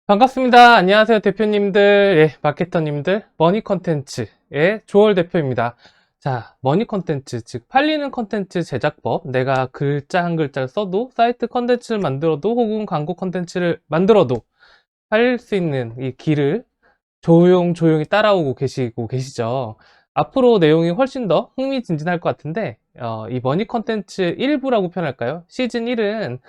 반갑습니다. 안녕하세요, 대표님들, 예, 마케터님들, 머니 컨텐츠의 조월 대표입니다. 자, 머니 컨텐츠, 즉 팔리는 컨텐츠 제작법. 내가 글자 한 글자를 써도, 사이트 컨텐츠를 만들어도, 혹은 광고 컨텐츠를 만들어도 팔릴 수 있는 이 길을 조용조용히 따라오고 계시죠. 앞으로 내용이 훨씬 더 흥미진진할 것 같은데, 이 머니 컨텐츠 1부라고 표현할까요? 시즌 1은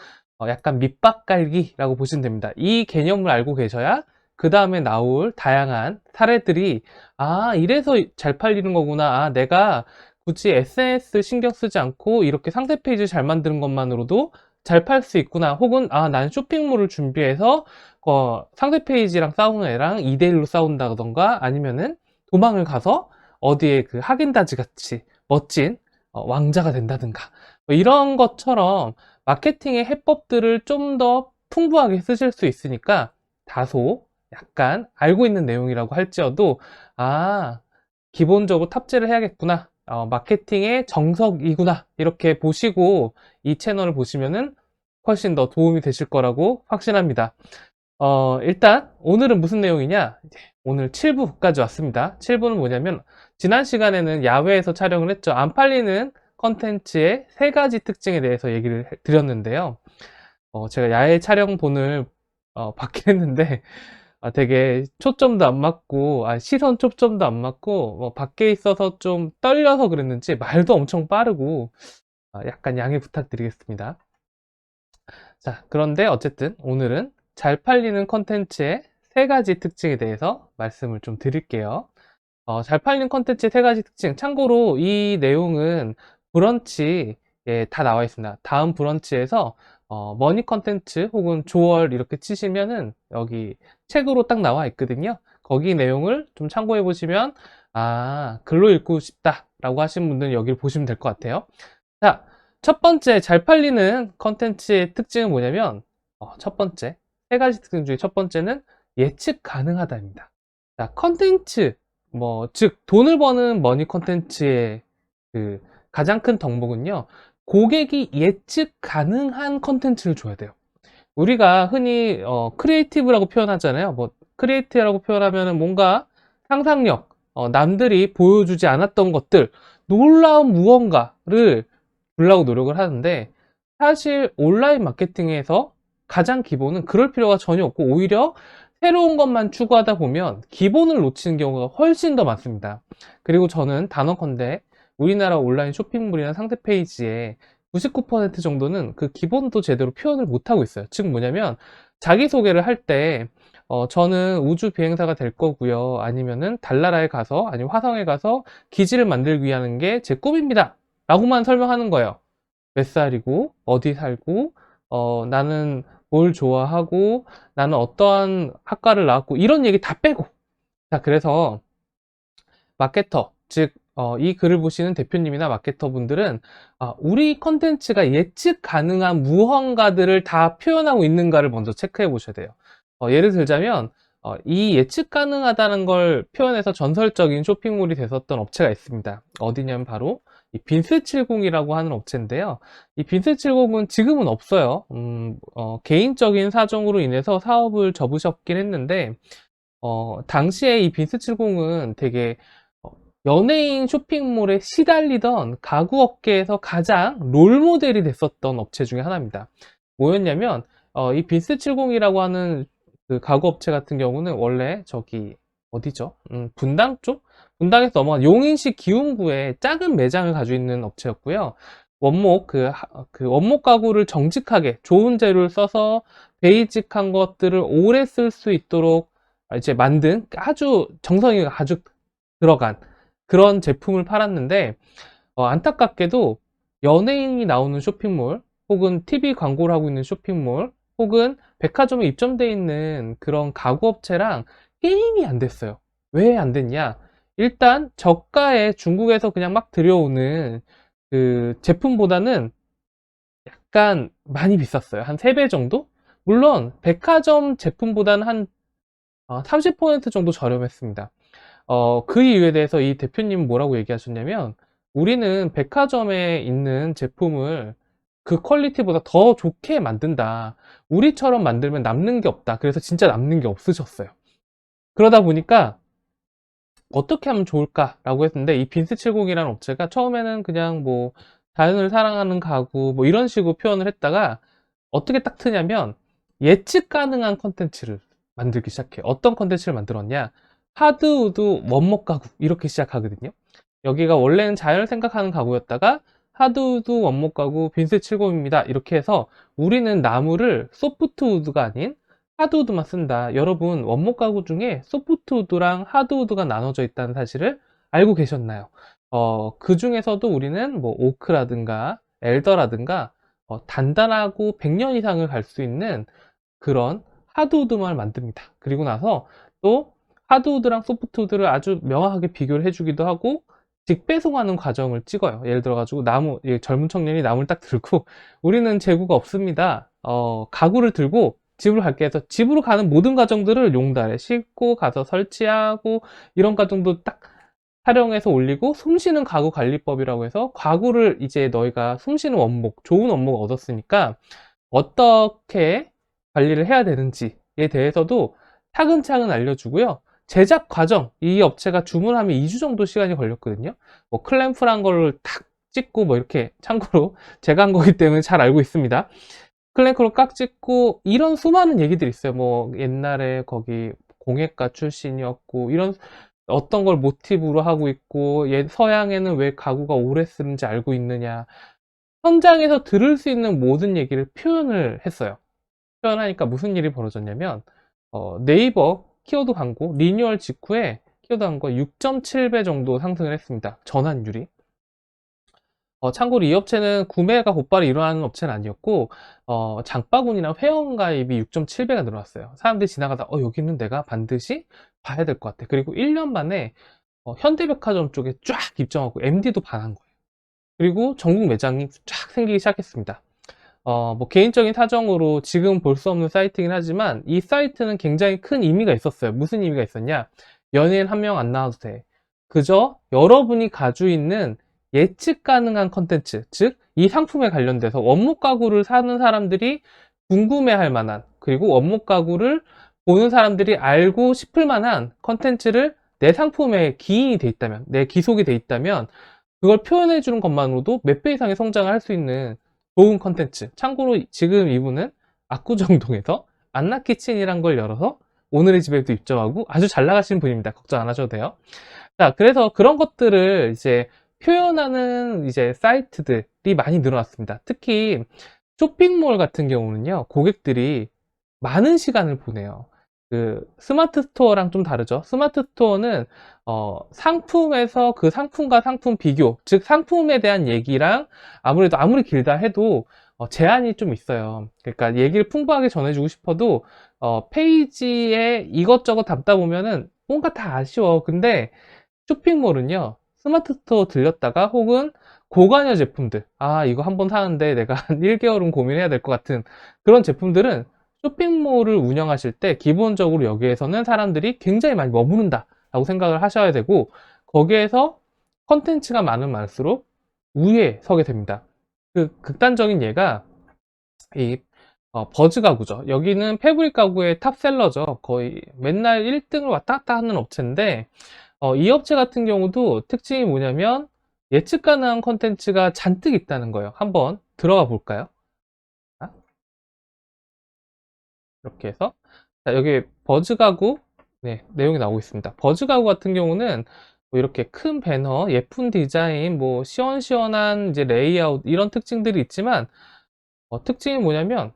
약간 밑밥 깔기라고 보시면 됩니다. 이 개념을 알고 계셔야 그 다음에 나올 다양한 사례들이, 아, 이래서 잘 팔리는 거구나. 아, 내가 굳이 SNS 신경 쓰지 않고 이렇게 상세 페이지 잘 만드는 것만으로도 잘 팔 수 있구나. 혹은, 아, 난 쇼핑몰을 준비해서 상세 페이지랑 싸우는 애랑 2대1로 싸운다던가 아니면은 도망을 가서 어디에 그 하겐다즈 같이 멋진 왕자가 된다든가 뭐 이런 것처럼 마케팅의 해법들을 좀 더 풍부하게 쓰실 수 있으니까 다소 약간 알고 있는 내용이라고 할지어도 아, 기본적으로 탑재를 해야겠구나. 마케팅의 정석이구나. 이렇게 보시고 이 채널을 보시면은 훨씬 더 도움이 되실 거라고 확신합니다. 일단 오늘은 무슨 내용이냐? 오늘 7부까지 왔습니다. 7부는 뭐냐면 지난 시간에는 야외에서 촬영을 했죠. 안 팔리는 컨텐츠의 세 가지 특징에 대해서 얘기를 드렸는데요. 제가 야외 촬영본을 받긴 했는데 되게 초점도 안 맞고 시선 초점도 안 맞고 밖에 있어서 좀 떨려서 그랬는지 말도 엄청 빠르고 약간 양해 부탁드리겠습니다. 자, 그런데 어쨌든 오늘은 잘 팔리는 컨텐츠의 세 가지 특징에 대해서 말씀을 좀 드릴게요. 잘 팔리는 컨텐츠의 세 가지 특징. 참고로 이 내용은 브런치에 다 나와 있습니다. 다음 브런치에서 머니 컨텐츠 혹은 조얼 이렇게 치시면은 여기 책으로 딱 나와 있거든요. 거기 내용을 좀 참고해 보시면 아, 글로 읽고 싶다라고 하신 분들은 여기를 보시면 될 것 같아요. 자, 첫 번째 잘 팔리는 컨텐츠의 특징은 뭐냐면 첫 번째 세 가지 특징 중에 첫 번째는 예측 가능하다입니다. 자, 컨텐츠 즉 돈을 버는 머니 컨텐츠의 그 가장 큰 덕목은요, 고객이 예측 가능한 컨텐츠를 줘야 돼요. 우리가 흔히 크리에이티브라고 표현하잖아요. 크리에이티브라고 표현하면은 뭔가 상상력, 남들이 보여주지 않았던 것들, 놀라운 무언가를 주려고 노력을 하는데, 사실 온라인 마케팅에서 가장 기본은 그럴 필요가 전혀 없고 오히려 새로운 것만 추구하다 보면 기본을 놓치는 경우가 훨씬 더 많습니다. 그리고 저는 단언컨대 우리나라 온라인 쇼핑몰이나 상세 페이지에 99% 정도는 그 기본도 제대로 표현을 못하고 있어요. 즉 뭐냐면 자기소개를 할 때 저는 우주 비행사가 될 거고요. 아니면은 달나라에 가서 아니면 화성에 가서 기지를 만들기 위한 게 제 꿈입니다. 라고만 설명하는 거예요. 몇 살이고 어디 살고 나는 뭘 좋아하고 나는 어떠한 학과를 나왔고 이런 얘기 다 빼고 자 그래서 마케터 즉 이 글을 보시는 대표님이나 마케터 분들은 우리 컨텐츠가 예측 가능한 무언가들을 다 표현하고 있는가를 먼저 체크해 보셔야 돼요. 예를 들자면 이 예측 가능하다는 걸 표현해서 전설적인 쇼핑몰이 됐었던 업체가 있습니다. 어디냐면 바로 이 빈스70이라고 하는 업체인데요. 이 빈스70은 지금은 없어요. 개인적인 사정으로 인해서 사업을 접으셨긴 했는데 당시에 이 빈스70은 되게 연예인 쇼핑몰에 시달리던 가구 업계에서 가장 롤모델이 됐었던 업체 중에 하나입니다. 뭐였냐면 이 빈스70이라고 하는 그 가구 업체 같은 경우는 원래 저기 어디죠? 분당 쪽? 분당에서 넘어간 용인시 기흥구에 작은 매장을 가지고 있는 업체였고요. 원목 그 원목 가구를 정직하게 좋은 재료를 써서 베이직한 것들을 오래 쓸 수 있도록 이제 만든 아주 정성이 아주 들어간 그런 제품을 팔았는데 안타깝게도 연예인이 나오는 쇼핑몰 혹은 TV 광고를 하고 있는 쇼핑몰 혹은 백화점에 입점되어 있는 그런 가구업체랑 게임이 안 됐어요. 왜 안 됐냐? 일단 저가에 중국에서 그냥 막 들여오는 그 제품보다는 약간 많이 비쌌어요. 한 3배 정도? 물론 백화점 제품보다는 한 30% 정도 저렴했습니다. 그 이유에 대해서 이 대표님은 뭐라고 얘기하셨냐면 우리는 백화점에 있는 제품을 그 퀄리티보다 더 좋게 만든다. 우리처럼 만들면 남는 게 없다. 그래서 진짜 남는 게 없으셨어요. 그러다 보니까 어떻게 하면 좋을까라고 했는데 이 빈스70이라는 업체가 처음에는 그냥 뭐 자연을 사랑하는 가구 뭐 이런 식으로 표현을 했다가 어떻게 딱 트냐면 예측 가능한 컨텐츠를 만들기 시작해요. 어떤 컨텐츠를 만들었냐? 하드우드 원목 가구 이렇게 시작하거든요. 여기가 원래는 자연을 생각하는 가구였다가 하드우드 원목 가구 빈스70입니다. 이렇게 해서 우리는 나무를 소프트우드가 아닌 하드우드만 쓴다. 여러분 원목 가구 중에 소프트우드랑 하드우드가 나눠져 있다는 사실을 알고 계셨나요? 그 중에서도 우리는 뭐 오크라든가 엘더라든가 단단하고 100년 이상을 갈 수 있는 그런 하드우드만 만듭니다. 그리고 나서 또 하드우드랑 소프트우드를 아주 명확하게 비교를 해주기도 하고 직배송하는 과정을 찍어요. 예를 들어가지고 젊은 청년이 나무를 딱 들고 우리는 재고가 없습니다. 가구를 들고 집으로 갈게 해서 집으로 가는 모든 과정들을 용달에 싣고 가서 설치하고 이런 과정도 딱 촬영해서 올리고 숨쉬는 가구 관리법이라고 해서 가구를 이제 너희가 숨쉬는 원목, 좋은 원목을 얻었으니까 어떻게 관리를 해야 되는지에 대해서도 차근차근 알려주고요. 제작 과정, 이 업체가 주문하면 2주 정도 시간이 걸렸거든요. 뭐 클램프란 거를 탁 찍고 뭐 이렇게 참고로 제가 한 거기 때문에 잘 알고 있습니다. 클램프로 깍 찍고 이런 수많은 얘기들이 있어요. 뭐 옛날에 거기 공예과 출신이었고 이런 어떤 걸 모티브로 하고 있고 서양에는 왜 가구가 오래 쓰는지 알고 있느냐. 현장에서 들을 수 있는 모든 얘기를 표현을 했어요. 표현하니까 무슨 일이 벌어졌냐면 네이버 키워드 광고 리뉴얼 직후에 키워드 광고 6.7배 정도 상승을 했습니다. 전환율이. 참고로 이 업체는 구매가 곧바로 일어나는 업체는 아니었고 장바구니나 회원가입이 6.7배가 늘어났어요. 사람들이 지나가다 여기는 내가 반드시 봐야 될 것 같아. 그리고 1년 만에 현대백화점 쪽에 쫙 입점하고 MD도 반한 거예요. 그리고 전국 매장이 쫙 생기기 시작했습니다. 뭐 개인적인 사정으로 지금 볼 수 없는 사이트이긴 하지만 이 사이트는 굉장히 큰 의미가 있었어요. 무슨 의미가 있었냐? 연예인 한 명 안 나와도 돼. 그저 여러분이 가지고 있는 예측 가능한 컨텐츠, 즉 이 상품에 관련돼서 원목 가구를 사는 사람들이 궁금해할 만한, 그리고 원목 가구를 보는 사람들이 알고 싶을 만한 컨텐츠를 내 상품에 기인이 돼 있다면, 내 기속이 돼 있다면 그걸 표현해 주는 것만으로도 몇 배 이상의 성장을 할 수 있는 좋은 컨텐츠. 참고로 지금 이분은 압구정동에서 안나키친이란 걸 열어서 오늘의 집에도 입점하고 아주 잘 나가시는 분입니다. 걱정 안 하셔도 돼요. 자, 그래서 그런 것들을 이제 표현하는 이제 사이트들이 많이 늘어났습니다. 특히 쇼핑몰 같은 경우는요, 고객들이 많은 시간을 보내요. 그 스마트 스토어랑 좀 다르죠. 스마트 스토어는 상품에서 그 상품과 상품 비교, 즉 상품에 대한 얘기랑 아무래도 아무리 길다 해도 제한이 좀 있어요. 그러니까 얘기를 풍부하게 전해주고 싶어도 페이지에 이것저것 담다 보면은 뭔가 다 아쉬워. 근데 쇼핑몰은요, 스마트 스토어 들렸다가 혹은 고관여 제품들, 이거 한번 사는데 내가 한 1개월은 고민해야 될 것 같은 그런 제품들은 쇼핑몰을 운영하실 때 기본적으로 여기에서는 사람들이 굉장히 많이 머무른다 라고 생각을 하셔야 되고, 거기에서 컨텐츠가 많으면 많을수록 우위에 서게 됩니다. 그 극단적인 예가 이 버즈 가구죠. 여기는 패브릭 가구의 탑셀러죠. 거의 맨날 1등을 왔다 갔다 하는 업체인데 이 업체 같은 경우도 특징이 뭐냐면 예측 가능한 컨텐츠가 잔뜩 있다는 거예요. 한번 들어가 볼까요? 자, 이렇게 해서 자, 여기 버즈 가구 내용이 나오고 있습니다. 버즈 가구 같은 경우는 뭐 이렇게 큰 배너, 예쁜 디자인, 뭐 시원시원한 이제 레이아웃 이런 특징들이 있지만 특징이 뭐냐면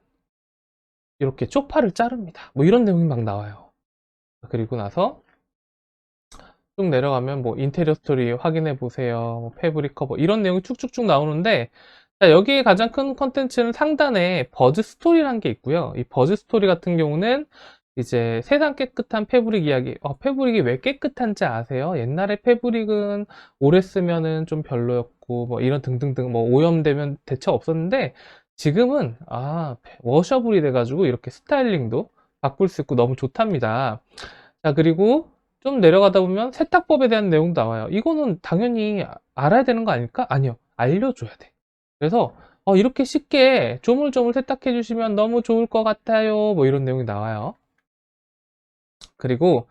이렇게 쪽파를 자릅니다. 뭐 이런 내용이 막 나와요. 그리고 나서 쭉 내려가면 뭐 인테리어 스토리 확인해 보세요. 뭐 패브릭 커버 이런 내용이 쭉쭉쭉 나오는데 자, 여기에 가장 큰 컨텐츠는 상단에 버즈 스토리라는 게 있고요. 이 버즈 스토리 같은 경우는 이제 세상 깨끗한 패브릭 이야기. 패브릭이 왜 깨끗한지 아세요? 옛날에 패브릭은 오래 쓰면은 좀 별로였고 뭐 이런 등등등 뭐 오염되면 대체 없었는데 지금은 워셔블이 돼가지고 이렇게 스타일링도 바꿀 수 있고 너무 좋답니다. 자, 그리고 좀 내려가다 보면 세탁법에 대한 내용도 나와요. 이거는 당연히 알아야 되는 거 아닐까? 아니요. 알려줘야 돼. 그래서 이렇게 쉽게 조물조물 세탁해 주시면 너무 좋을 것 같아요. 뭐 이런 내용이 나와요. 그리고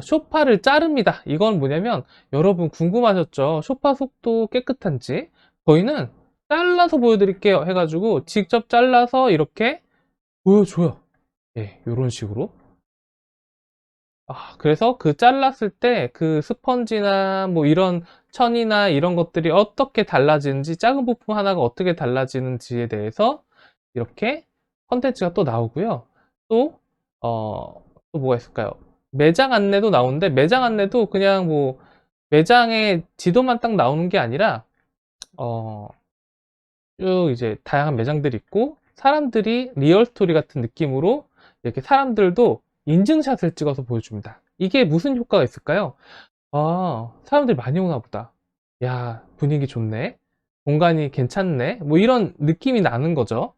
쇼파를 자릅니다. 이건 뭐냐면 여러분 궁금하셨죠? 쇼파 속도 깨끗한지. 저희는 잘라서 보여드릴게요 해가지고 직접 잘라서 이렇게 보여줘요. 예, 이런 식으로. 그래서 그 잘랐을 때 그 스펀지나 뭐 이런 천이나 이런 것들이 어떻게 달라지는지, 작은 부품 하나가 어떻게 달라지는지에 대해서 이렇게 컨텐츠가 또 나오고요. 또, 또 뭐가 있을까요? 매장 안내도 나오는데, 매장 안내도 그냥 뭐 매장의 지도만 딱 나오는 게 아니라, 어, 쭉 이제 다양한 매장들이 있고, 사람들이 리얼 스토리 같은 느낌으로 이렇게 사람들도 인증샷을 찍어서 보여줍니다. 이게 무슨 효과가 있을까요? 사람들이 많이 오나 보다. 야, 분위기 좋네. 공간이 괜찮네. 뭐 이런 느낌이 나는 거죠.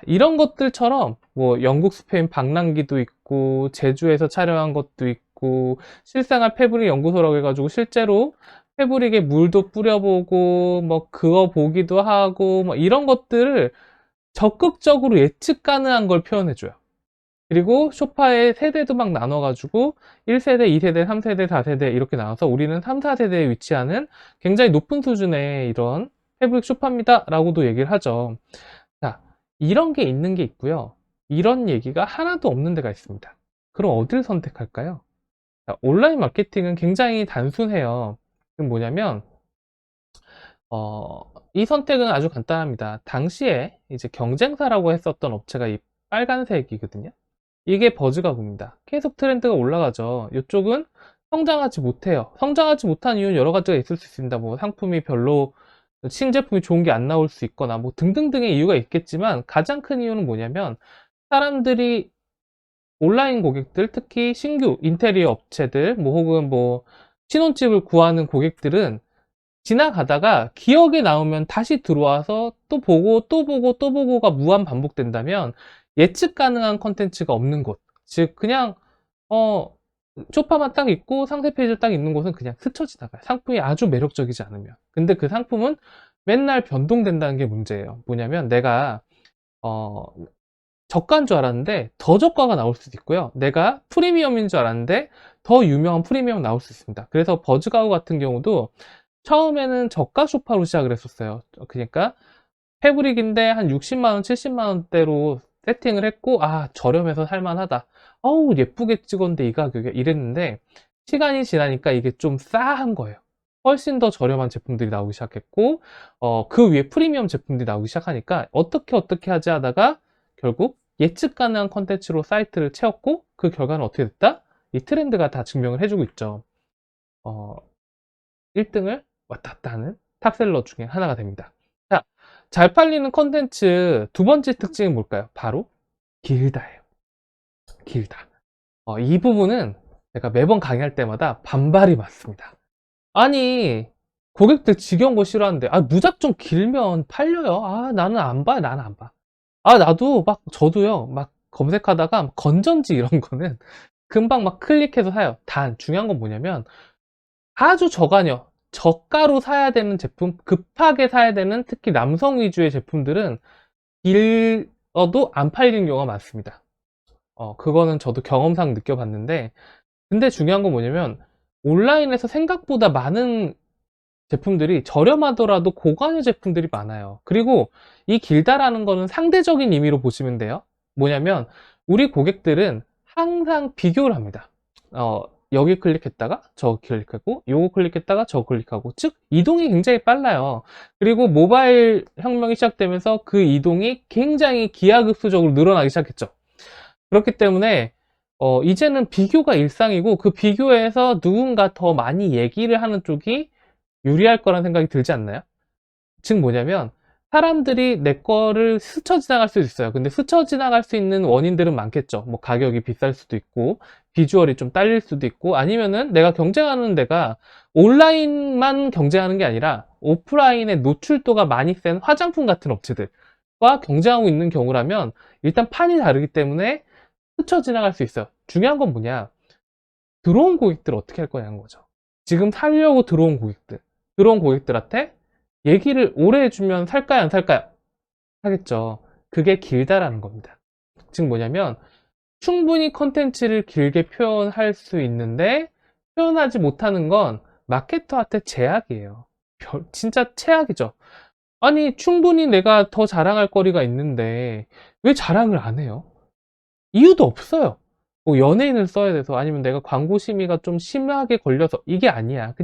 이런 것들처럼 뭐 영국 스페인 방랑기도 있고, 제주에서 촬영한 것도 있고, 실생활 패브릭 연구소라고 해가지고 실제로 패브릭에 물도 뿌려보고 뭐 그어 보기도 하고 뭐 이런 것들을 적극적으로 예측 가능한 걸 표현해줘요. 그리고 소파의 세대도 막 나눠가지고 1세대, 2세대, 3세대, 4세대 이렇게 나눠서 우리는 3, 4세대에 위치하는 굉장히 높은 수준의 이런 패브릭 소파입니다 라고도 얘기를 하죠. 자, 이런 게 있는 게 있고요. 이런 얘기가 하나도 없는 데가 있습니다. 그럼 어딜 선택할까요? 자, 온라인 마케팅은 굉장히 단순해요. 그럼 뭐냐면 이 선택은 아주 간단합니다. 당시에 이제 경쟁사라고 했었던 업체가 이 빨간색이거든요. 이게 버즈가구입니다. 계속 트렌드가 올라가죠. 이쪽은 성장하지 못해요. 성장하지 못한 이유는 여러 가지가 있을 수 있습니다. 뭐 상품이 별로 신제품이 좋은 게 안 나올 수 있거나 뭐 등등등의 이유가 있겠지만 가장 큰 이유는 뭐냐면 사람들이 온라인 고객들, 특히 신규 인테리어 업체들, 뭐 혹은 뭐 신혼집을 구하는 고객들은 지나가다가 기억에 나오면 다시 들어와서 또 보고 또 보고 또 보고가 무한 반복된다면 예측 가능한 컨텐츠가 없는 곳, 즉 그냥 쇼파만 딱 있고 상세 페이지를 딱 있는 곳은 그냥 스쳐 지나가요. 상품이 아주 매력적이지 않으면. 근데 그 상품은 맨날 변동된다는 게 문제예요. 뭐냐면 내가 어, 저가인 줄 알았는데 더 저가가 나올 수도 있고요. 내가 프리미엄인 줄 알았는데 더 유명한 프리미엄 나올 수 있습니다. 그래서 버즈가우 같은 경우도 처음에는 저가 소파로 시작을 했었어요. 그러니까 패브릭인데 한 60만원, 70만원대로 세팅을 했고, 저렴해서 살만하다. 어우, 예쁘게 찍었는데 이 가격에 이랬는데, 시간이 지나니까 이게 좀 싸한 거예요. 훨씬 더 저렴한 제품들이 나오기 시작했고, 그 위에 프리미엄 제품들이 나오기 시작하니까, 어떻게 하지 하다가, 결국 예측 가능한 컨텐츠로 사이트를 채웠고, 그 결과는 어떻게 됐다? 이 트렌드가 다 증명을 해주고 있죠. 1등을 왔다 갔다 하는 탑셀러 중에 하나가 됩니다. 자, 잘 팔리는 컨텐츠 두 번째 특징이 뭘까요? 바로 길다예요. 길다. 이 부분은 제가 매번 강의할 때마다 반발이 많습니다. 아니, 고객들 지겨운 거 싫어하는데, 무작정 길면 팔려요. 나는 안 봐요. 나는 안 봐. 나도 저도요. 막 검색하다가 건전지 이런 거는 금방 막 클릭해서 사요. 단, 중요한 건 뭐냐면, 아주 저가요. 저가로 사야 되는 제품, 급하게 사야 되는 특히 남성 위주의 제품들은 길어도 안 팔리는 경우가 많습니다. 그거는 저도 경험상 느껴봤는데, 근데 중요한 건 뭐냐면, 온라인에서 생각보다 많은 제품들이 저렴하더라도 고관여 제품들이 많아요. 그리고 이 길다라는 거는 상대적인 의미로 보시면 돼요. 뭐냐면, 우리 고객들은 항상 비교를 합니다. 여기 클릭했다가 저거 클릭하고 요거 클릭했다가 저거 클릭하고, 즉 이동이 굉장히 빨라요. 그리고 모바일 혁명이 시작되면서 그 이동이 굉장히 기하급수적으로 늘어나기 시작했죠. 그렇기 때문에 이제는 비교가 일상이고, 그 비교에서 누군가 더 많이 얘기를 하는 쪽이 유리할 거란 생각이 들지 않나요? 즉 뭐냐면, 사람들이 내 거를 스쳐 지나갈 수도 있어요. 근데 스쳐 지나갈 수 있는 원인들은 많겠죠. 뭐 가격이 비쌀 수도 있고, 비주얼이 좀 딸릴 수도 있고, 아니면은 내가 경쟁하는 데가 온라인만 경쟁하는 게 아니라 오프라인의 노출도가 많이 센 화장품 같은 업체들과 경쟁하고 있는 경우라면 일단 판이 다르기 때문에 스쳐 지나갈 수 있어요. 중요한 건 뭐냐? 들어온 고객들 어떻게 할 거냐는 거죠. 지금 살려고 들어온 고객들한테 얘기를 오래 해주면 살까요, 안 살까요? 하겠죠. 그게 길다라는 겁니다. 즉 뭐냐면 충분히 컨텐츠를 길게 표현할 수 있는데 표현하지 못하는 건 마케터한테 제약이에요. 진짜 최악이죠. 아니, 충분히 내가 더 자랑할 거리가 있는데 왜 자랑을 안 해요? 이유도 없어요. 뭐 연예인을 써야 돼서 아니면 내가 광고 심의가 좀 심하게 걸려서 이게 아니야.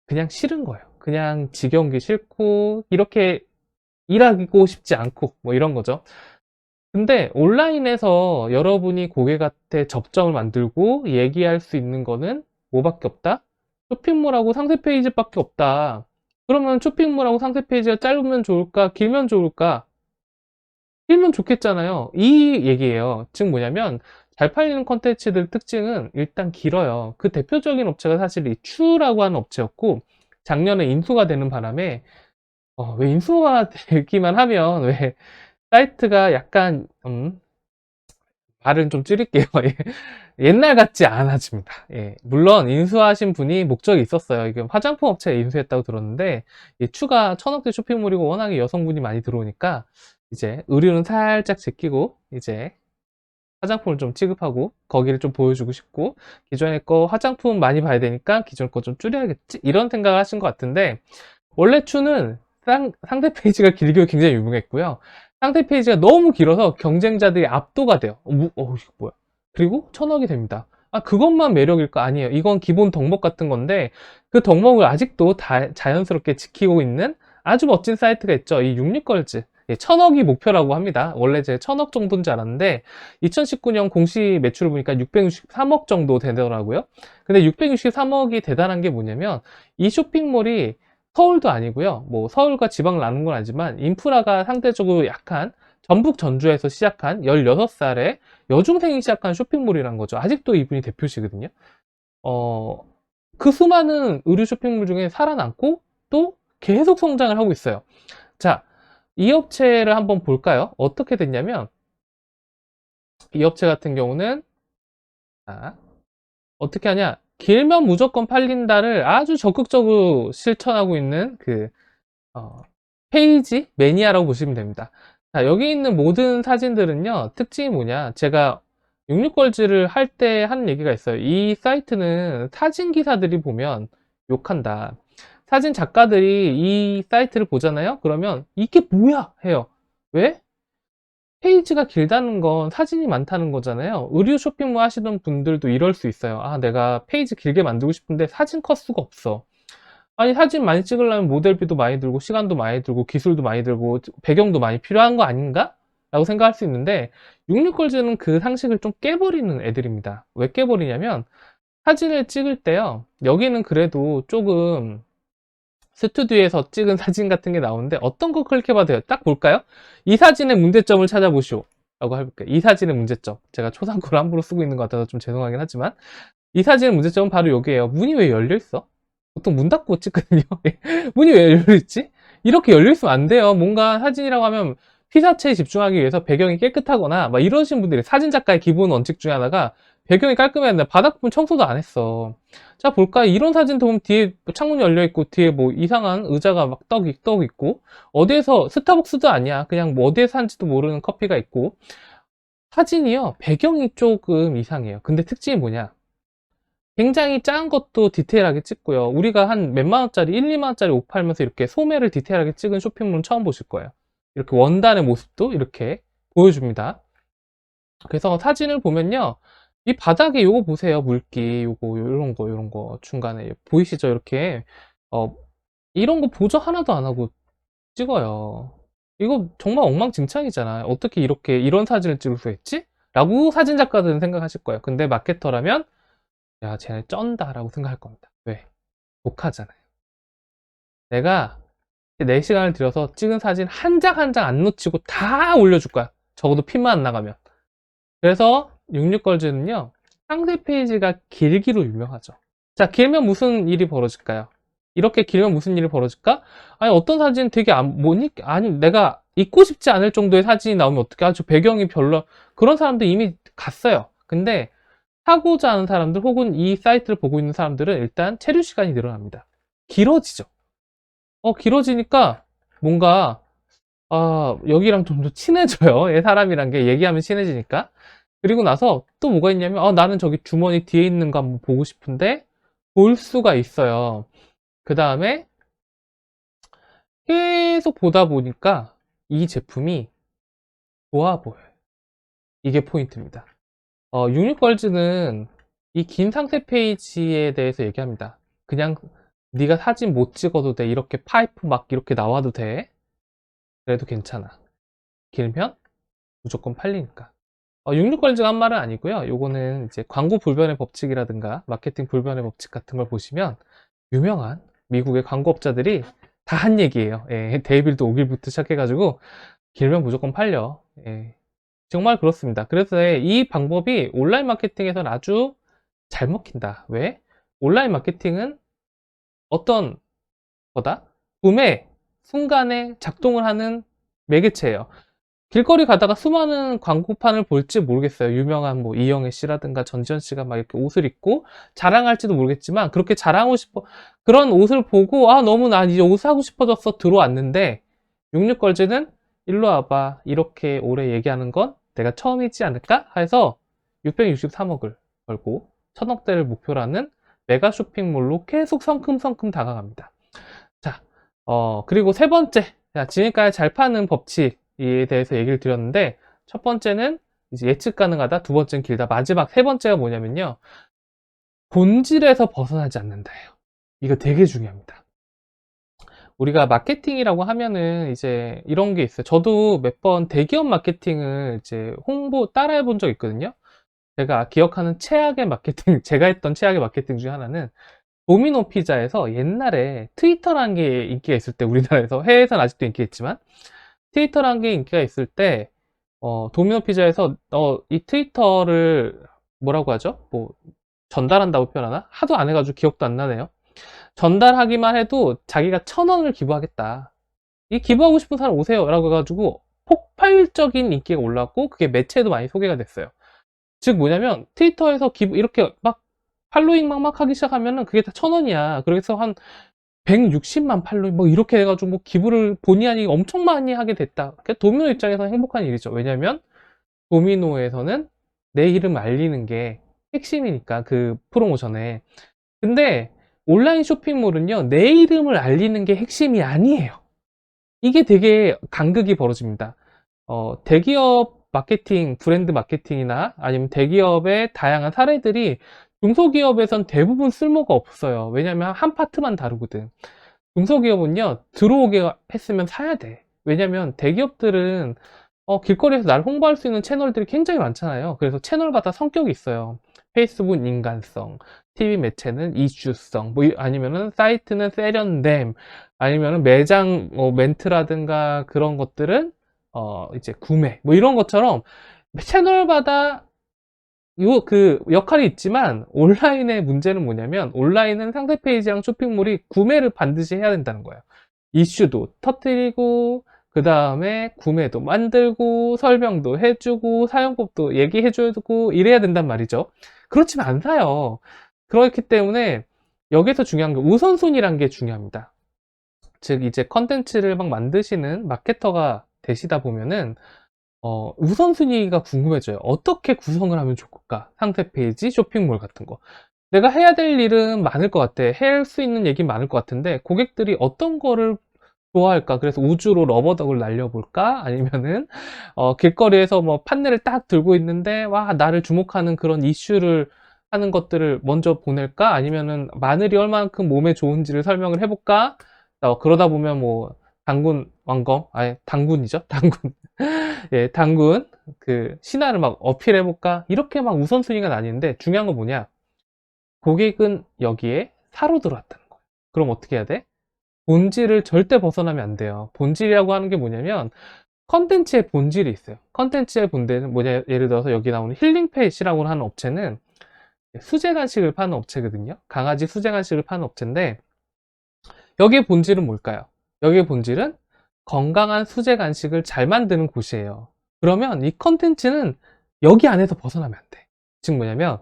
그냥 싫은 거예요. 그냥 지겨운 게 싫고 이렇게 일하고 싶지 않고 뭐 이런 거죠. 근데 온라인에서 여러분이 고객한테 접점을 만들고 얘기할 수 있는 거는 뭐밖에 없다? 쇼핑몰하고 상세 페이지밖에 없다. 그러면 쇼핑몰하고 상세 페이지가 짧으면 좋을까? 길면 좋을까? 길면 좋겠잖아요. 이 얘기예요. 즉 뭐냐면 잘 팔리는 컨텐츠들 특징은 일단 길어요. 그 대표적인 업체가 사실 이 추라고 하는 업체였고 작년에 인수가 되는 바람에 왜 인수가 되기만 하면 왜 사이트가 약간 말은 좀 줄일게요. 예. 옛날 같지 않아집니다. 예. 물론 인수하신 분이 목적이 있었어요. 이게 화장품 업체에 인수했다고 들었는데 이 추가 천억대 쇼핑몰이고 워낙에 여성분이 많이 들어오니까 이제 의류는 살짝 제끼고 이제 화장품을 좀 취급하고 거기를 좀 보여주고 싶고 기존에 거 화장품 많이 봐야 되니까 기존 거 좀 줄여야겠지 이런 생각을 하신 것 같은데 원래 추는 상대 페이지가 길기로 굉장히 유명했고요. 상대 페이지가 너무 길어서 경쟁자들이 압도가 돼요. 이거 뭐야? 그리고 천억이 됩니다. 아, 그것만 매력일까? 아니에요. 이건 기본 덕목 같은 건데 그 덕목을 아직도 자연스럽게 지키고 있는 아주 멋진 사이트가 있죠. 이 육육걸즈. 예, 천억이 목표라고 합니다. 원래 제 천억 정도인 줄 알았는데 2019년 공시 매출을 보니까 663억 정도 되더라고요. 근데 663억이 대단한 게 뭐냐면 이 쇼핑몰이 서울도 아니고요. 뭐 서울과 지방을 나눈 건 아니지만 인프라가 상대적으로 약한 전북 전주에서 시작한 16살의 여중생이 시작한 쇼핑몰이란 거죠. 아직도 이분이 대표시거든요. 어, 그 수많은 의류 쇼핑몰 중에 살아남고 또 계속 성장을 하고 있어요. 자, 이 업체를 한번 볼까요? 어떻게 됐냐면 이 업체 같은 경우는 자, 어떻게 하냐? 길면 무조건 팔린다를 아주 적극적으로 실천하고 있는 어, 페이지 매니아라고 보시면 됩니다. 자, 여기 있는 모든 사진들은요, 특징이 뭐냐? 제가 66걸즈를 할 때 한 얘기가 있어요. 이 사이트는 사진 기사들이 보면 욕한다. 사진 작가들이 이 사이트를 보잖아요? 그러면 이게 뭐야? 해요. 왜? 페이지가 길다는 건 사진이 많다는 거잖아요. 의류 쇼핑몰 하시던 분들도 이럴 수 있어요. 아, 내가 페이지 길게 만들고 싶은데 사진 컷 수가 없어. 아니 사진 많이 찍으려면 모델비도 많이 들고 시간도 많이 들고 기술도 많이 들고 배경도 많이 필요한 거 아닌가? 라고 생각할 수 있는데 66걸즈는 그 상식을 좀 깨버리는 애들입니다. 왜 깨버리냐면 사진을 찍을 때요. 여기는 그래도 조금 스튜디오에서 찍은 사진 같은 게 나오는데 어떤 거 클릭해봐도 돼요. 딱 볼까요? 이 사진의 문제점을 찾아보시오. 라고 해볼게요. 이 사진의 문제점. 제가 초상코를 함부로 쓰고 있는 것 같아서 좀 죄송하긴 하지만 이 사진의 문제점은 바로 여기에요. 문이 왜 열려있어? 보통 문 닫고 찍거든요. 문이 왜 열려있지? 이렇게 열려있으면 안 돼요. 뭔가 사진이라고 하면 피사체에 집중하기 위해서 배경이 깨끗하거나 막 이러신 분들이 사진작가의 기본 원칙 중에 하나가 배경이 깔끔해야 된다. 바닥 부분 청소도 안 했어. 자, 볼까? 이런 사진도 보면 뒤에 창문이 열려있고 뒤에 뭐 이상한 의자가 막 떡 있고 어디에서 스타벅스도 아니야. 그냥 뭐 어디에 산지도 모르는 커피가 있고 사진이요. 배경이 조금 이상해요. 근데 특징이 뭐냐? 굉장히 작은 것도 디테일하게 찍고요. 우리가 한 몇만 원짜리, 1, 2만 원짜리 옷 팔면서 이렇게 소매를 디테일하게 찍은 쇼핑몰은 처음 보실 거예요. 이렇게 원단의 모습도 이렇게 보여줍니다. 그래서 사진을 보면요. 이 바닥에 요거 보세요. 물기, 요거, 요런 거 중간에 보이시죠? 이렇게 어, 이런 거 보조 하나도 안 하고 찍어요. 이거 정말 엉망진창이잖아요. 어떻게 이렇게 이런 사진을 찍을 수 있지? 라고 사진 작가들은 생각하실 거예요. 근데 마케터라면 야, 쟤네 쩐다라고 생각할 겁니다. 왜? 독하잖아요. 내가 4시간을 들여서 찍은 사진 한 장 한 장 안 놓치고 다 올려줄 거야. 적어도 핀만 안 나가면. 그래서 66걸즈는요, 상세 페이지가 길기로 유명하죠. 자, 길면 무슨 일이 벌어질까요? 이렇게 길면 무슨 일이 벌어질까? 아니, 어떤 사진 되게 아니, 내가 잊고 싶지 않을 정도의 사진이 나오면 어떻게 아주 배경이 별로, 그런 사람들 이미 갔어요. 근데 하고자 하는 사람들 혹은 이 사이트를 보고 있는 사람들은 일단 체류 시간이 늘어납니다. 길어지죠. 길어지니까 뭔가 여기랑 좀 더 친해져요. 사람이란 게 얘기하면 친해지니까. 그리고 나서 또 뭐가 있냐면 나는 저기 주머니 뒤에 있는 거 한번 보고 싶은데 볼 수가 있어요. 그 다음에 계속 보다 보니까 이 제품이 좋아 보여요. 이게 포인트입니다. 66걸즈는 이 긴 상세 페이지에 대해서 얘기합니다. 그냥 네가 사진 못 찍어도 돼. 이렇게 파이프 막 이렇게 나와도 돼. 그래도 괜찮아. 길면 무조건 팔리니까. 66걸즈가 한 말은 아니고요. 요거는 이제 광고 불변의 법칙이라든가 마케팅 불변의 법칙 같은 걸 보시면 유명한 미국의 광고업자들이 다 한 얘기예요. 예, 데이빌드 오길부터 시작해가지고 길면 무조건 팔려. 예, 정말 그렇습니다. 그래서 이 방법이 온라인 마케팅에서는 아주 잘 먹힌다. 왜? 온라인 마케팅은 어떤 거다? 구매 순간에 작동을 하는 매개체예요. 길거리 가다가 수많은 광고판을 볼지 모르겠어요. 유명한 뭐 이영애 씨라든가 전지현 씨가 막 이렇게 옷을 입고 자랑할지도 모르겠지만 그렇게 자랑하고 싶어 그런 옷을 보고 너무 난 이제 옷 사고 싶어졌어 들어왔는데 66걸즈는 일로 와봐 이렇게 오래 얘기하는 건 내가 처음이지 않을까 해서 663억을 벌고 1000억대를 목표로 하는 메가 쇼핑몰로 계속 성큼성큼 다가갑니다. 자, 그리고 세 번째, 자, 지금까지 잘 파는 법칙에 대해서 얘기를 드렸는데, 첫 번째는 이제 예측 가능하다, 두 번째는 길다, 마지막 세 번째가 뭐냐면요. 본질에서 벗어나지 않는다예요. 이거 되게 중요합니다. 우리가 마케팅이라고 하면은 이제 이런 게 있어요. 저도 몇 번 대기업 마케팅을 이제 홍보 따라해 본 적 있거든요. 제가 기억하는 최악의 마케팅, 제가 했던 최악의 마케팅 중에 하나는 도미노 피자에서 옛날에 트위터라는 게 인기가 있을 때 우리나라에서 해외에서는 아직도 인기가 있지만 트위터라는 게 인기가 있을 때 도미노 피자에서 이 트위터를 뭐라고 하죠? 뭐 전달한다고 표현하나? 하도 안 해가지고 기억도 안 나네요. 전달하기만 해도 자기가 1000원을 기부하겠다. 이 기부하고 싶은 사람 오세요 라고 해가지고 폭발적인 인기가 올랐고 그게 매체에도 많이 소개가 됐어요. 즉 뭐냐면 트위터에서 기부 이렇게 막 팔로잉 막 하기 시작하면은 그게 다 1000원이야. 그래서 한 160만 팔로잉 뭐 이렇게 해가지고 뭐 기부를 본의 아니게 엄청 많이 하게 됐다. 도미노 입장에서 행복한 일이죠. 왜냐면 도미노에서는 내 이름 알리는 게 핵심이니까 그 프로모션에. 근데 온라인 쇼핑몰은요 내 이름을 알리는 게 핵심이 아니에요. 이게 되게 간극이 벌어집니다. 대기업 마케팅, 브랜드 마케팅이나 아니면 대기업의 다양한 사례들이 중소기업에선 대부분 쓸모가 없어요. 왜냐면 한 파트만 다루거든. 중소기업은요, 들어오게 했으면 사야 돼. 왜냐면 대기업들은 길거리에서 날 홍보할 수 있는 채널들이 굉장히 많잖아요. 그래서 채널마다 성격이 있어요. 페이스북은 인간성, TV 매체는 이슈성, 뭐 아니면은 사이트는 세련됨, 아니면은 매장 멘트라든가 그런 것들은 이제 구매, 뭐 이런 것처럼 채널마다 그 역할이 있지만 온라인의 문제는 뭐냐면 온라인은 상세 페이지랑 쇼핑몰이 구매를 반드시 해야 된다는 거예요. 이슈도 터뜨리고 그 다음에 구매도 만들고 설명도 해주고 사용법도 얘기해주고 이래야 된단 말이죠. 그렇지만 안 사요. 그렇기 때문에 여기서 중요한 게 우선순위란 게 중요합니다. 즉 이제 컨텐츠를 막 만드시는 마케터가 되시다 보면은 우선순위가 궁금해져요. 어떻게 구성을 하면 좋을까? 상세 페이지, 쇼핑몰 같은 거. 내가 해야 될 일은 많을 것 같아. 할 수 있는 얘기 많을 것 같은데, 고객들이 어떤 거를 좋아할까? 그래서 우주로 러버덕을 날려볼까? 아니면은, 길거리에서 뭐 판넬을 딱 들고 있는데, 와, 나를 주목하는 그런 이슈를 하는 것들을 먼저 보낼까? 아니면은 마늘이 얼만큼 몸에 좋은지를 설명을 해볼까? 그러다 보면 뭐, 당군 왕검, 아니, 당군이죠? 당군. 예, 당군 그 신화를 막 어필해볼까? 이렇게 막 우선순위가 나뉘는데 중요한 건 뭐냐? 고객은 여기에 사로 들어왔다는 거예요. 그럼 어떻게 해야 돼? 본질을 절대 벗어나면 안 돼요. 본질이라고 하는 게 뭐냐면 컨텐츠의 본질이 있어요. 컨텐츠의 본질은 뭐냐? 예를 들어서 여기 나오는 힐링펫이라고 하는 업체는 수제 간식을 파는 업체거든요. 강아지 수제 간식을 파는 업체인데 여기의 본질은 뭘까요? 여기의 본질은 건강한 수제 간식을 잘 만드는 곳이에요. 그러면 이 컨텐츠는 여기 안에서 벗어나면 안 돼. 즉 뭐냐면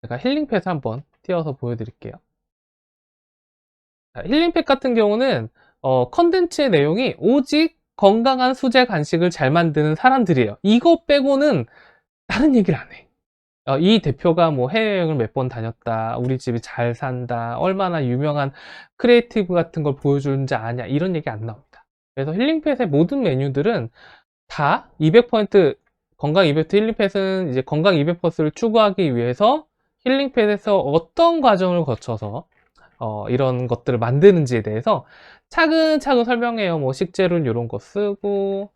제가 힐링펫을 한번 띄워서 보여드릴게요. 힐링팩 같은 경우는 컨텐츠의 내용이 오직 건강한 수제 간식을 잘 만드는 사람들이에요. 이거 빼고는 다른 얘기를 안 해. 이 대표가 뭐 해외여행을 몇 번 다녔다, 우리 집이 잘 산다, 얼마나 유명한 크리에이티브 같은 걸 보여주는지 아냐, 이런 얘기 안 나옵니다. 그래서 힐링팻의 모든 메뉴들은 다 200% 건강 200% 힐링팻은 이제 건강 200%를 추구하기 위해서 힐링팻에서 어떤 과정을 거쳐서 이런 것들을 만드는지에 대해서 차근차근 설명해요. 뭐 식재료는 이런 거 쓰고,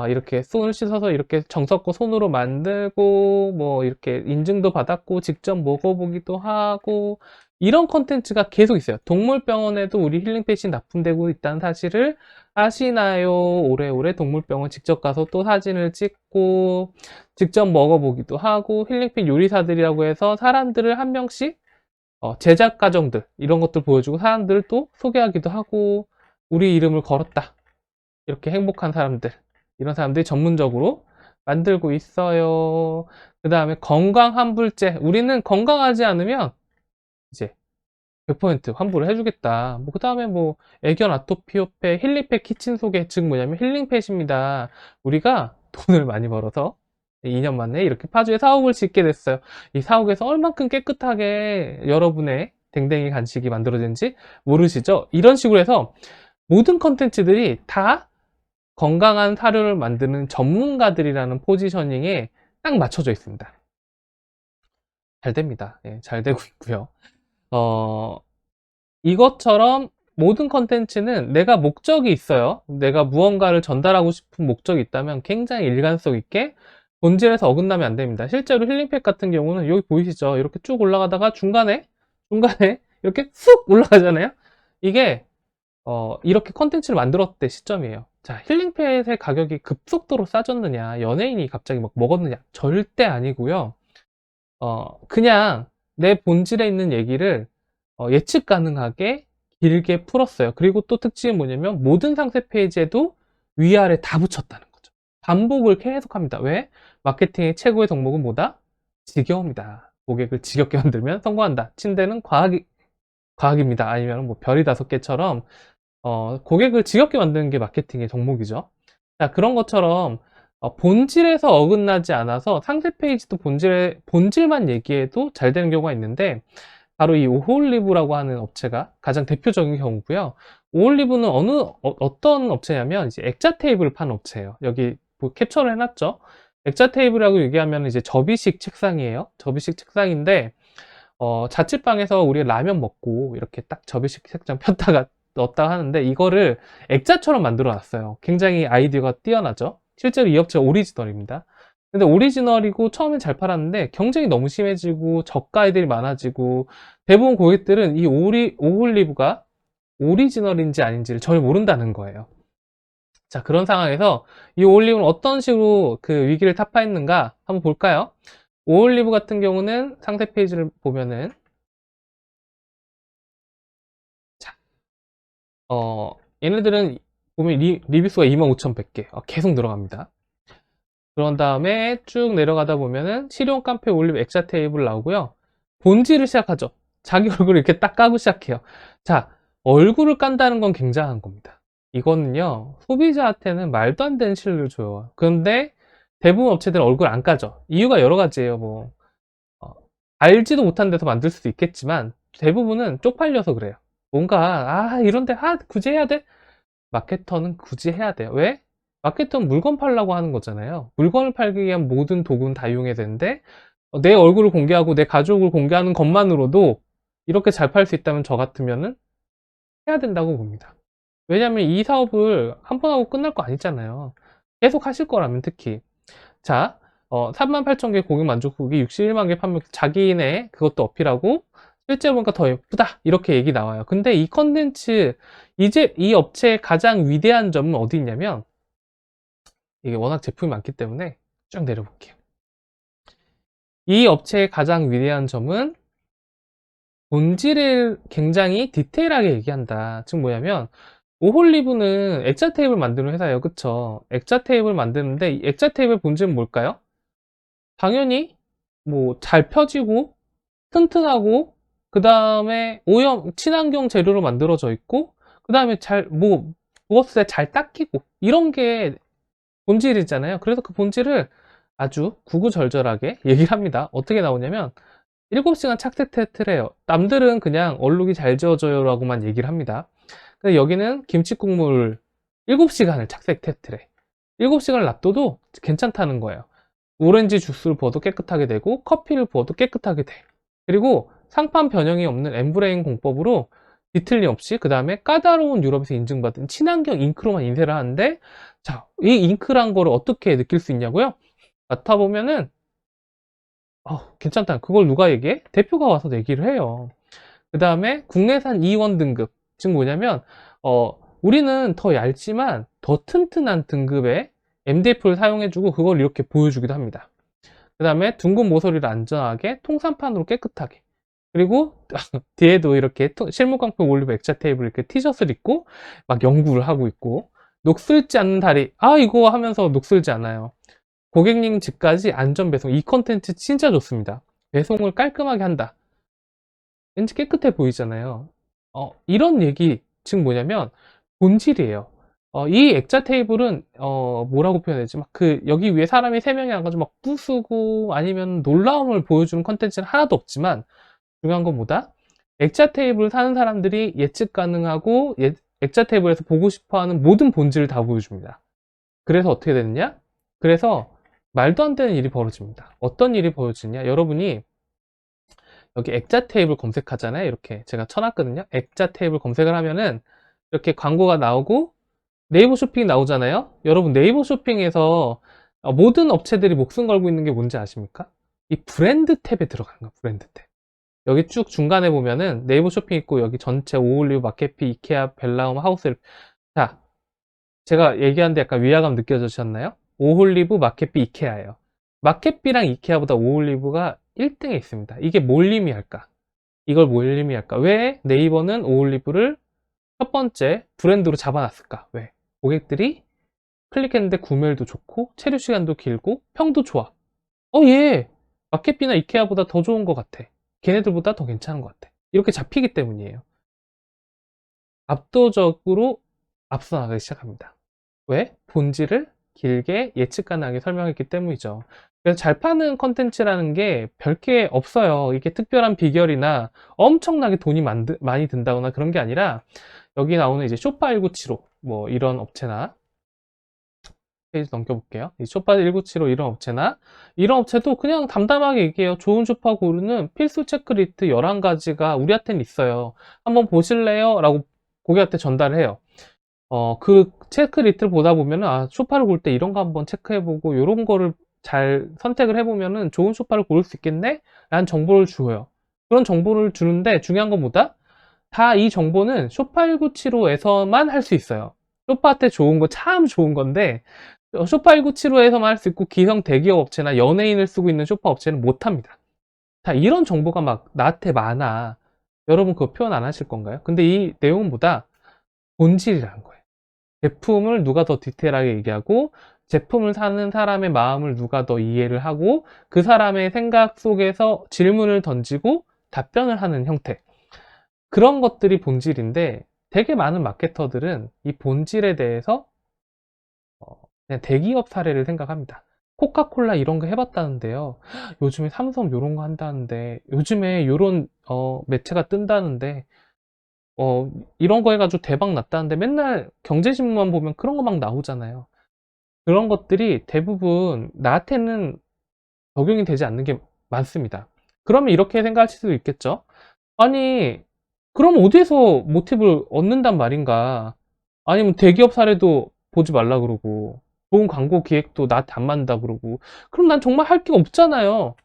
이렇게 손을 씻어서 이렇게 정성껏 손으로 만들고, 뭐 이렇게 인증도 받았고, 직접 먹어보기도 하고, 이런 컨텐츠가 계속 있어요. 동물병원에도 우리 힐링팻이 납품되고 있다는 사실을 아시나요? 오래오래 동물병원 직접 가서 또 사진을 찍고, 직접 먹어보기도 하고, 힐링팻 요리사들이라고 해서 사람들을 한 명씩 제작 과정들 이런 것들 보여주고 사람들을 또 소개하기도 하고, 우리 이름을 걸었다, 이렇게 행복한 사람들, 이런 사람들이 전문적으로 만들고 있어요. 그 다음에 건강 환불제, 우리는 건강하지 않으면 이제 100% 환불을 해주겠다. 뭐 그 다음에 뭐 애견 아토피협회 힐링팻 키친 소개, 즉 뭐냐면 힐링팻입니다. 우리가 돈을 많이 벌어서 2년 만에 이렇게 파주에 사옥을 짓게 됐어요. 이 사옥에서 얼만큼 깨끗하게 여러분의 댕댕이 간식이 만들어진지 모르시죠? 이런 식으로 해서 모든 컨텐츠들이 다 건강한 사료를 만드는 전문가들이라는 포지셔닝에 딱 맞춰져 있습니다. 잘 됩니다. 예, 잘 되고 있고요. 이것처럼 모든 컨텐츠는 내가 목적이 있어요. 내가 무언가를 전달하고 싶은 목적이 있다면 굉장히 일관성 있게 본질에서 어긋나면 안 됩니다. 실제로 힐링팻 같은 경우는 여기 보이시죠? 이렇게 쭉 올라가다가 중간에 이렇게 쑥 올라가잖아요. 이게 이렇게 컨텐츠를 만들었을 시점이에요. 자, 힐링팻의 가격이 급속도로 싸졌느냐, 연예인이 갑자기 막 먹었느냐, 절대 아니고요. 그냥 내 본질에 있는 얘기를 예측 가능하게 길게 풀었어요. 그리고 또 특징이 뭐냐면 모든 상세 페이지에도 위아래 다 붙였다는 거죠. 반복을 계속합니다. 왜? 마케팅의 최고의 덕목은 뭐다? 지겨움이다. 고객을 지겹게 만들면 성공한다. 침대는 과학입니다. 아니면 뭐 별이 5개처럼 고객을 지겹게 만드는 게 마케팅의 덕목이죠. 자, 그런 것처럼 본질에서 어긋나지 않아서 상세 페이지도 본질만 얘기해도 잘 되는 경우가 있는데, 바로 이 오홀리브라고 하는 업체가 가장 대표적인 경우고요. 오홀리브는 어떤 업체냐면 이제 액자 테이블을 파는 업체예요. 여기 뭐 캡처를 해놨죠. 액자 테이블이라고 얘기하면 이제 접이식 책상이에요. 접이식 책상인데 자취방에서 우리 라면 먹고 이렇게 딱 접이식 책상 폈다가 넣었다 하는데, 이거를 액자처럼 만들어 놨어요. 굉장히 아이디어가 뛰어나죠. 실제로 이 업체가 오리지널입니다. 근데 오리지널이고 처음엔 잘 팔았는데 경쟁이 너무 심해지고 저가애들이 많아지고, 대부분 고객들은 이 오홀리브가 오리지널인지 아닌지를 전혀 모른다는 거예요. 자, 그런 상황에서 이 오홀리브는 어떤 식으로 그 위기를 타파했는가 한번 볼까요? 오홀리브 같은 경우는 상세 페이지를 보면은, 자, 얘네들은 보면 리뷰수가 25,100개 계속 늘어갑니다. 그런 다음에 쭉 내려가다 보면은 실용 깡패 올리브 액자 테이블 나오고요. 본질을 시작하죠. 자기 얼굴을 이렇게 딱 까고 시작해요. 자, 얼굴을 깐다는 건 굉장한 겁니다. 이거는요, 소비자한테는 말도 안 되는 신뢰를 줘요. 그런데 대부분 업체들은 얼굴 안 까죠. 이유가 여러 가지예요. 뭐 알지도 못한 데서 만들 수도 있겠지만 대부분은 쪽팔려서 그래요. 뭔가 이런데 굳이 해야 돼? 마케터는 굳이 해야 돼요. 왜? 마케터는 물건 팔려고 하는 거잖아요. 물건을 팔기 위한 모든 도구는 다 이용해야 되는데, 내 얼굴을 공개하고 내 가족을 공개하는 것만으로도 이렇게 잘 팔 수 있다면 저 같으면은 해야 된다고 봅니다. 왜냐면 이 사업을 한 번 하고 끝날 거 아니잖아요. 계속 하실 거라면 특히. 자, 38,000개 고객 만족 후기 61만 개 판매, 자기네 그것도 어필하고 실제 보니까 더 예쁘다 이렇게 얘기 나와요. 근데 이 컨텐츠, 이제 이 업체의 가장 위대한 점은 어디 있냐면, 이게 워낙 제품이 많기 때문에 쭉 내려볼게요. 이 업체의 가장 위대한 점은 본질을 굉장히 디테일하게 얘기한다. 즉 뭐냐면, 오홀리브는 액자 테이블 만드는 회사예요. 그쵸? 액자 테이블 만드는데 이 액자 테이블 본질은 뭘까요? 당연히 뭐 잘 펴지고 튼튼하고 그 다음에 친환경 재료로 만들어져 있고, 그 다음에 무엇을 잘 닦이고, 이런 게 본질이잖아요. 그래서 그 본질을 아주 구구절절하게 얘기를 합니다. 어떻게 나오냐면, 7시간 착색 테스트를 해요. 남들은 그냥 얼룩이 잘 지워져요 라고만 얘기를 합니다. 근데 여기는 김치 국물 7시간을 착색 테스트를 해. 7시간을 놔둬도 괜찮다는 거예요. 오렌지 주스를 부어도 깨끗하게 되고 커피를 부어도 깨끗하게 돼. 그리고 상판 변형이 없는 엠브레인 공법으로 뒤틀림 없이, 그 다음에 까다로운 유럽에서 인증받은 친환경 잉크로만 인쇄를 하는데, 자, 이 잉크란 거를 어떻게 느낄 수 있냐고요? 맡아보면은 괜찮다. 그걸 누가 얘기해? 대표가 와서 얘기를 해요. 그 다음에 국내산 E1 등급, 즉 뭐냐면 우리는 더 얇지만 더 튼튼한 등급의 MDF를 사용해주고 그걸 이렇게 보여주기도 합니다. 그 다음에 둥근 모서리를 안전하게 통산판으로 깨끗하게, 그리고 뒤에도 이렇게 실무광표 올리브 액자 테이블 이렇게 티셔츠를 입고 막 연구를 하고 있고, 녹슬지 않는 다리, 이거 하면서 녹슬지 않아요. 고객님 집까지 안전 배송. 이 컨텐츠 진짜 좋습니다. 배송을 깔끔하게 한다. 왠지 깨끗해 보이잖아요. 이런 얘기, 즉 뭐냐면 본질이에요. 이 액자 테이블은 뭐라고 표현하지? 여기 위에 사람이 3명이 앉아서 막 부수고 아니면 놀라움을 보여주는 컨텐츠는 하나도 없지만, 중요한 건 뭐다? 액자 테이블 사는 사람들이 예측 가능하고 액자 테이블에서 보고 싶어하는 모든 본질을 다 보여줍니다. 그래서 어떻게 되느냐? 그래서 말도 안 되는 일이 벌어집니다. 어떤 일이 벌어지냐? 여러분이 여기 액자 테이블 검색하잖아요. 이렇게 제가 쳐놨거든요. 액자 테이블 검색을 하면은 이렇게 광고가 나오고 네이버 쇼핑이 나오잖아요. 여러분, 네이버 쇼핑에서 모든 업체들이 목숨 걸고 있는 게 뭔지 아십니까? 이 브랜드 탭에 들어가는 거예요. 브랜드 탭. 여기 쭉 중간에 보면은 네이버 쇼핑 있고, 여기 전체 오올리브, 마케피, 이케아, 벨라움, 하우스. 자, 제가 얘기하는데 약간 위화감 느껴지셨나요? 오홀리브, 마켓비, 이케아예요. 마켓비랑 이케아보다 오홀리브가 1등에 있습니다. 이게 뭘 의미할까? 이걸 뭘 의미할까? 왜 네이버는 오홀리브를 첫 번째 브랜드로 잡아놨을까? 왜? 고객들이 클릭했는데 구매율도 좋고 체류 시간도 길고 평도 좋아. 얘 마켓비나 이케아보다 더 좋은 것 같아. 걔네들보다 더 괜찮은 것 같아. 이렇게 잡히기 때문이에요. 압도적으로 앞서 나가기 시작합니다. 왜? 본질을 길게 예측 가능하게 설명했기 때문이죠. 그래서 잘 파는 컨텐츠라는 게 별게 없어요. 이게 특별한 비결이나 엄청나게 돈이 많이 든다거나 그런 게 아니라, 여기 나오는 이제 쇼파1975 뭐 이런 업체나, 페이지 넘겨볼게요. 이 쇼파1975 이런 업체나, 이런 업체도 그냥 담담하게 얘기해요. 좋은 쇼파 고르는 필수 체크리스트 11가지가 우리한테는 있어요. 한번 보실래요? 라고 고객한테 전달을 해요. 그 체크리스트를 보다 보면은, 소파를 고를 때 이런 거 한번 체크해보고 이런 거를 잘 선택을 해보면은 좋은 소파를 고를 수 있겠네? 라는 정보를 줘요. 그런 정보를 주는데 중요한 건 뭐다? 다 이 정보는 쇼파1975에서만 할 수 있어요. 쇼파한테 좋은 거 참 좋은 건데, 쇼파1975에서만 할 수 있고, 기성 대기업 업체나 연예인을 쓰고 있는 쇼파 업체는 못합니다. 자, 이런 정보가 막 나한테 많아. 여러분 그거 표현 안 하실 건가요? 근데 이 내용은 뭐다? 본질이라는 거예요. 제품을 누가 더 디테일하게 얘기하고, 제품을 사는 사람의 마음을 누가 더 이해를 하고, 그 사람의 생각 속에서 질문을 던지고 답변을 하는 형태. 그런 것들이 본질인데, 되게 많은 마케터들은 이 본질에 대해서 그냥 대기업 사례를 생각합니다. 코카콜라 이런 거 해봤다는데요. 요즘에 삼성 이런 거 한다는데, 요즘에 이런 매체가 뜬다는데, 이런 거 해가지고 대박 났다는데, 맨날 경제신문만 보면 그런 거 막 나오잖아요. 그런 것들이 대부분 나한테는 적용이 되지 않는 게 많습니다. 그러면 이렇게 생각하실 수도 있겠죠. 아니, 그럼 어디에서 모티브를 얻는단 말인가? 아니면 대기업 사례도 보지 말라 그러고, 좋은 광고 기획도 나한테 안 맞는다 그러고, 그럼 난 정말 할 게 없잖아요.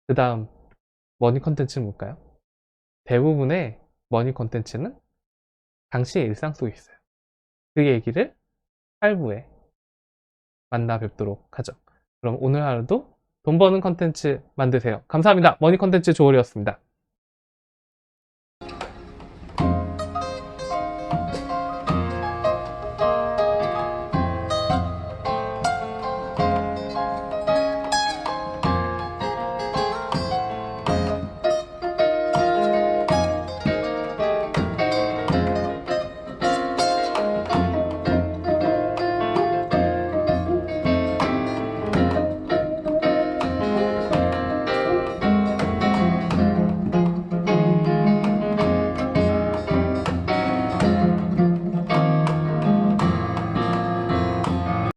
그 다음, 머니 컨텐츠는 뭘까요? 대부분의 머니 컨텐츠는 당신의 일상 속에 있어요. 그 얘기를 8부에 만나 뵙도록 하죠. 그럼 오늘 하루도 돈 버는 컨텐츠 만드세요. 감사합니다. 머니 컨텐츠 조얼이었습니다.